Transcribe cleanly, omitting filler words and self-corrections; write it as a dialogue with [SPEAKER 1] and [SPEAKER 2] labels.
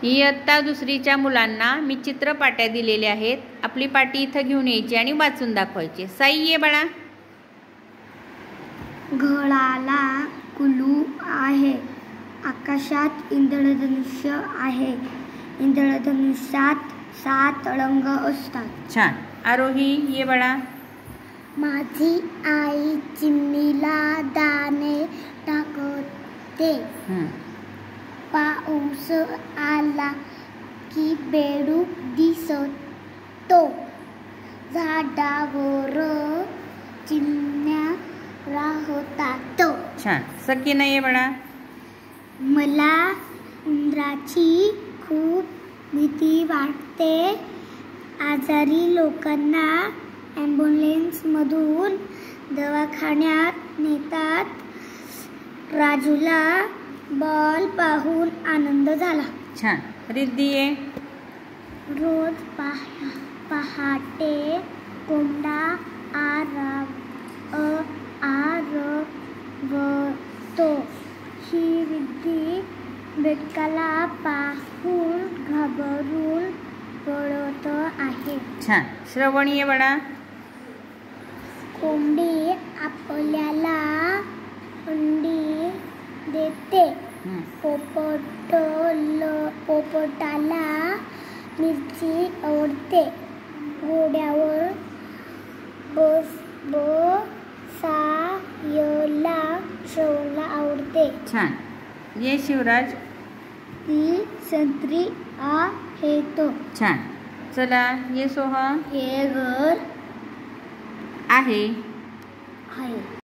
[SPEAKER 1] इयत्ता दुसरीच्या मुलांना मी चित्रपाट्या दिलेल्या आहेत. आपली पाटी इथं घेऊन यायची आणि वाचून दाखवायची. साई ये बाळा.
[SPEAKER 2] घराला कुलूप आहे. आकाशात इंद्रधनुष्य आहे. इंद्रधनुष्यात 7 रंग असतात.
[SPEAKER 1] छान. आरोही ये बाळा.
[SPEAKER 2] माझी आई चिमणीला दाणे टाकते. पाऊस आला की बेडूक दिसतो. झाडावर चिमण्या राहतात.
[SPEAKER 1] छान. सकीना ये बाळा.
[SPEAKER 2] मला उंदराची खूप भीती वाटते. आजारी लोकांना ॲम्ब्युलन्समधून दवाखान्यात नेतात. राजूला बॉल पाहून आनंद झाला.
[SPEAKER 1] छान. रिद्धी ये.
[SPEAKER 2] रोज पहाटे कोंबडा आरवतो. ही रिद्धी बेडकाला पाहून घाबरून पळत आहे.
[SPEAKER 1] छान. श्रवण ये बाळा.
[SPEAKER 2] कोंबडी आपल्याला अंडी देते. पोपटाला मिरची आवडते. घोड्यावर बसायला श्रवणला आवडते.
[SPEAKER 1] छान. ये शिवराज.
[SPEAKER 2] ही संत्री आहेत.
[SPEAKER 1] छान. चला ये सोहा.
[SPEAKER 2] हे घर
[SPEAKER 1] आहे.